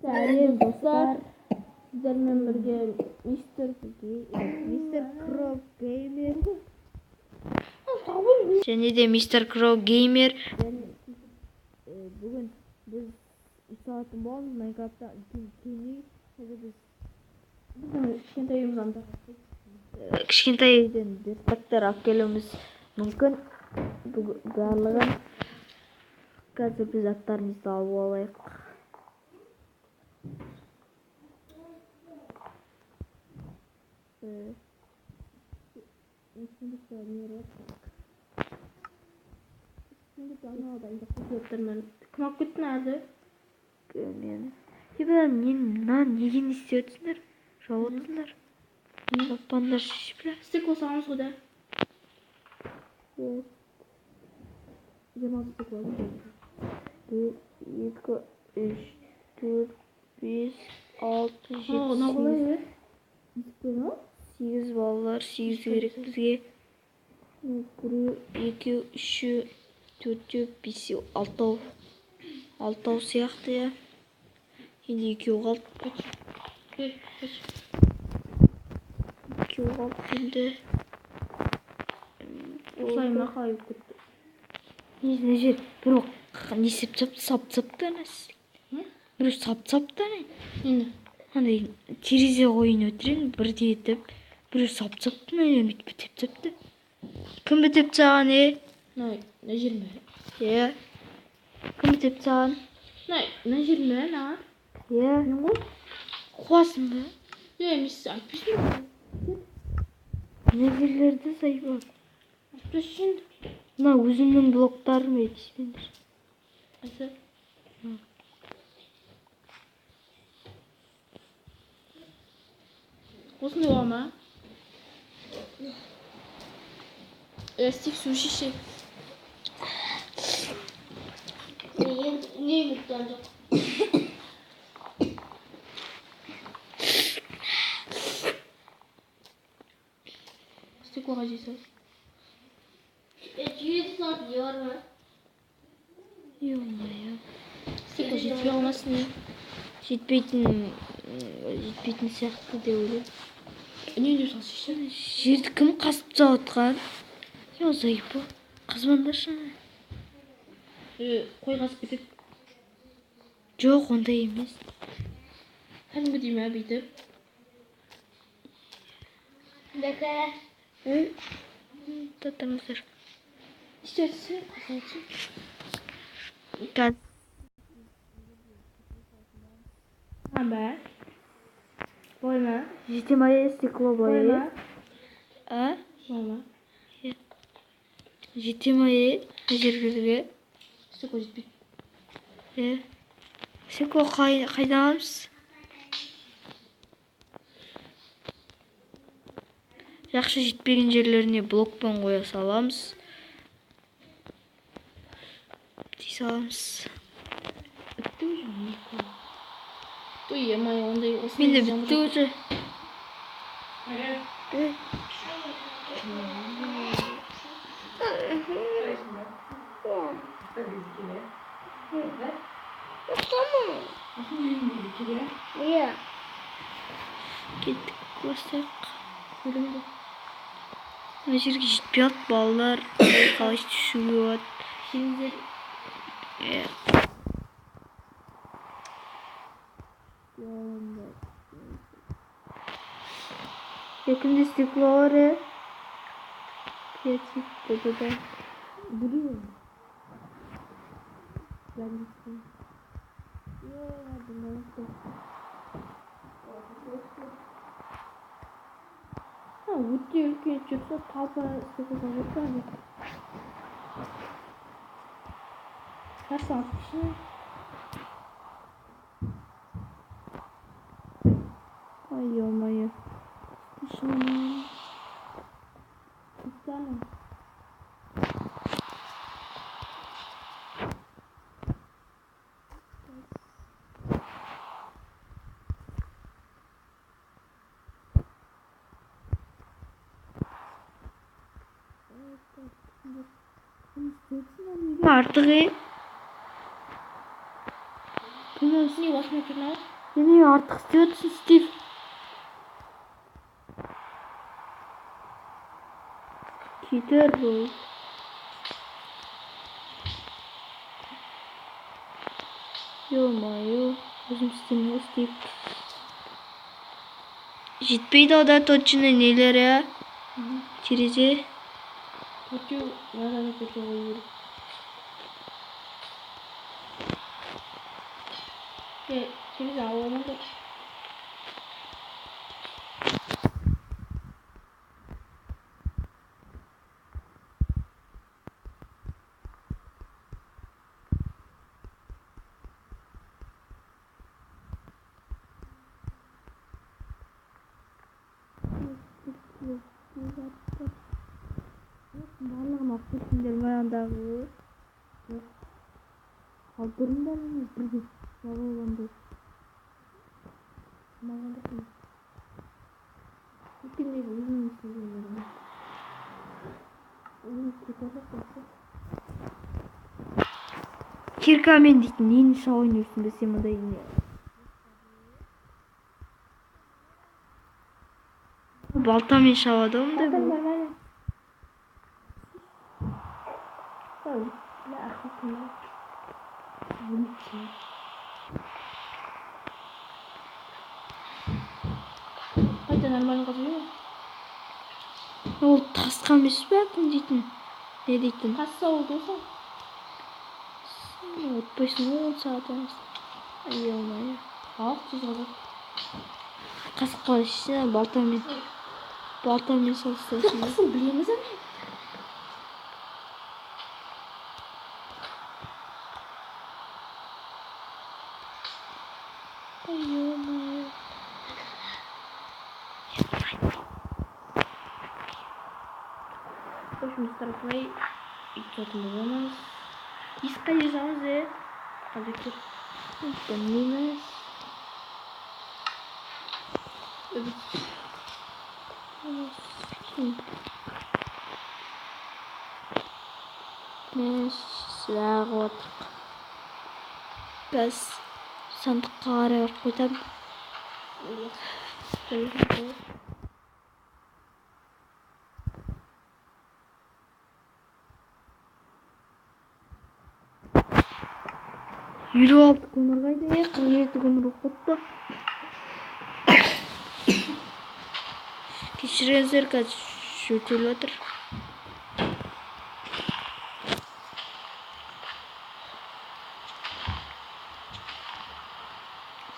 Сәлем достар, сіздермен бірге мистер Кро Геймер және де мистер Кро Геймер. Бүгін біз ұсталатын боламыз Майнкрафтта үлкен қазір біздің кішкентай үйімізді Кішкентай үйден заттар алып келуіміз мүмкін. Барлығын қазір біз заттарымызды алып алайық. Кім алып кетті нәрді? Мен неге не істеп отырсыңдар? Жауып отырсыңдар. Пандар шешіп. Стек қосамыз ғой да. 26 стек болады. 1, 2, 3, 4, 5, 6, 7, 8 балалар, 8 керек бізге. 1, 2, 3, 4, 5, 6 сияқты я. Енді 2 қалды. 2 қалды енді. Осылайма қалай кетті. Не жер бір не сап-сапты нәрсе. Бір сап-сапты не? Енді Андай терезе қойын өтірен бірде етіп, бір сап-сапты не бітеп-сапты. Кім бітеп саған, мына жерме? Кім бітеп саған? Мына жерме, на? Мен ғой? Қуасың ба? Емес, айтпайсың. Мына жерлерді сайба. Айтпайсың. Мына өзімнің блоктарым етіспендір. Аса? Осындай ола ма? Стек су шеше. Не мұқтан жоқ? Стек оға жейсіз? Жүйесі сағат не бар ма? Ё-моё. Стек оға жетпей қалмасын не? Жетпейтін сияқты деп ойлаймын. Не деп сал шеше? Жерді кім қасып жатқан? Зайпы. Қазбандаршы. Қой қасып кетеді. Жоқ, ондай емес. Кәдімгі дейме бүйтіп? Бәкі. Татырыңыздар. Істерсі, қасалшы. Кәд. Бә? Бой ма? Жетемайы стекло Бой ма? бойы. Бой ма? Жетемайы жергілге. Стек оға жетпейді. Стекло қайдан аламыз? Жақшы жетпеген жерлеріне блокпен қоя саламыз. Дей саламыз. Бітті уже? Той емай, ондай осындай. Менде бітті уже. Иә. Кеттік кластайық. Мына жерге жетпей алды балалар. Қалай түсуге болады. Сендер. Yakında stекло var. Kreatif da. Biliyor. Өте үлкен жүрсе талпа стеклоға жетпеді. Қарсаң күші. Ay ё-моё. Күші. Күші. Artık Несіне басына тұрна? Неме артық істеп отырсың, Стив? Кетер ғой. Ё-моё, өзім істемей Стив. Жетпейді ода точно нелері. Терезе. Төртеу, надо төртеу қою керек. Терезе ауылмады. Барлығын алып кеттіңдер ме андағы? Қалдырыңдар мені бірге жабылғандай. Маған да қиын. Өткендегі өзімнің істегендерім. Өзім кетеді қойсы. Киркамен дейтін нені ойнайсың бесе мұндай не? Балтамен шабады ондай бұл. Нормально. Ой, да, охуенно. Қайта нормально қазір ма? Ол тасқа емес пе әкім дейтін? Не дейтін? Қасса ол болса? Отпайсың ғой 10 сағат емес. Ай-ё-моё. Ақ тез қазір. Қасыққа ішсene балтамен. Балтамен салыстырасың. Қасың білеміз әне? Ай-ё-моё. Жұмыстар қалай итетін боламыз. Есқа ержамыз Қазір Білмейміз. Мен сұрағы отық. Біз сандыққа қарай ұрып қойдам. Елу алты көмір қайда? 47 көмір оқытты. Кешіріңіздер, қазір жөтеліп отыр.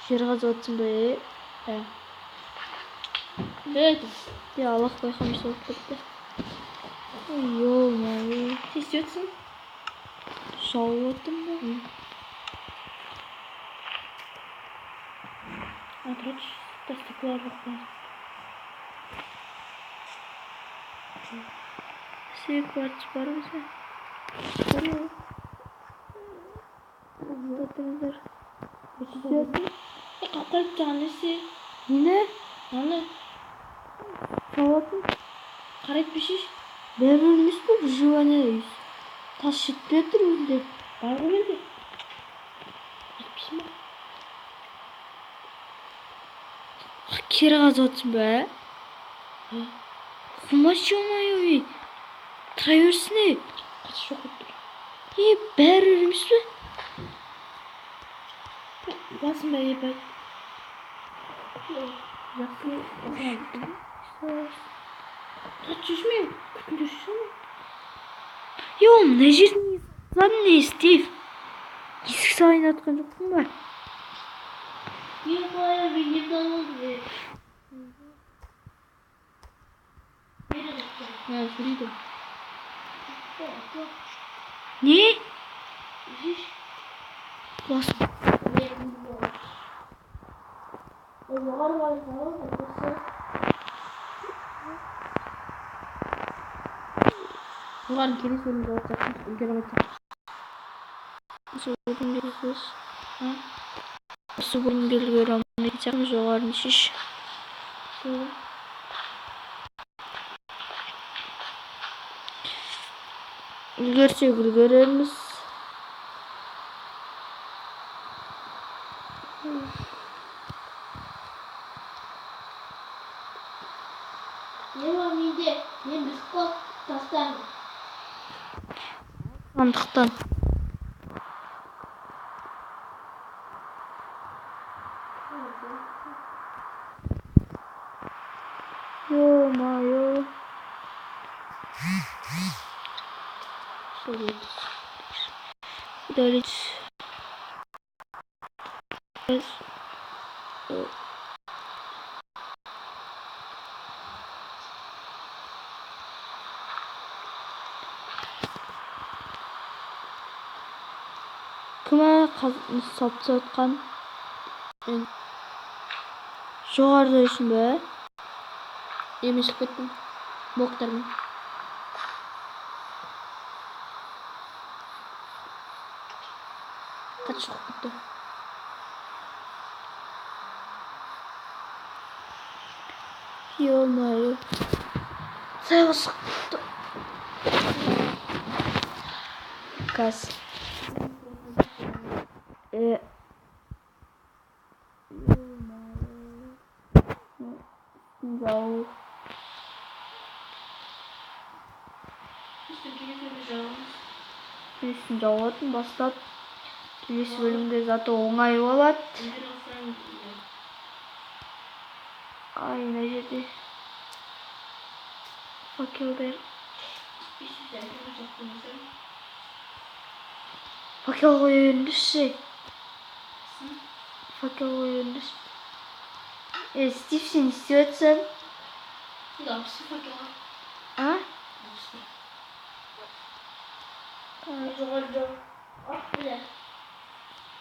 Жер қазып жатсың ба? Это. Аллах байқамай соғып кетті. Ё-моё. Не істейсің? Шауып отырмын ба? Отрочь, стекло рухнет. Все кварц бар өзі. Отырыңдар. Істейсің? Қақырып тұрған несі? Нені? Аны Сауатын? қарайды бешеш. Бәрі емес пе? Выживание үйіз. Тас жетпей тұр өзінде. Бар ғой менде. Айтпейсің ба? Кері қазып отырсың ба? Құмаш ё-моё. Тұра берсіне. Қасы жоқ өтті. Бәрі емес пе? Басын ба ебай. Жақсы оқыған. Қатшы жүрмейм. Күтін жүрші ме? Мына жердің заны не, Стив? Есік сайын атқан жоқпын ба? Ебай, мен ебалды. Сөйлейді. Не? Жеш. Басым. Оған келесі бөлімде отырсақ, үлгеріп айтсақ. Осы бөлімге үлгере алмайтын сияқтымыз, жоғарын шеш. Үлгерсек үлгереміз. Не var менде? Мен бүкіп тастаймын. Сондықтан. Ё-моё. Удалить. Кім сапса отқан? Жоғарыда үшін бе? Емес кеттім. Боқтармен. Қач шығып кетті. Ё-моё. Сайға шықты. Кәс. Жау. Үстін жауатын бастап. Келесі бөлімде заты оңай болады. Ай, мына жерде. Факелдер. Факел қоя беріңізші. Факел қоя беріңіз. Стив, сен істеп жатсың? Дауысы факела. А? Жоғары жоқ. Ақ біле.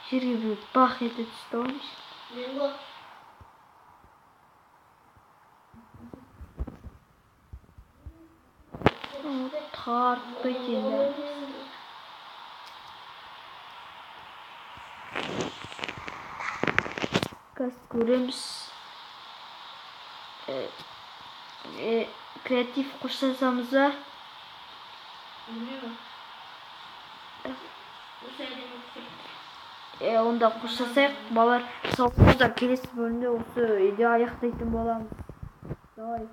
Жерге бір бақ ете түсті ғой. Мен ғой. Тартты екен де. Қазір көреміз. Креатив қоштасамыз ба? Білмеймін. Онда қоштасайық, балалар. Сау болыңыздар, келесі бөлімде осы үйде аяқтайтын боламыз. Давай.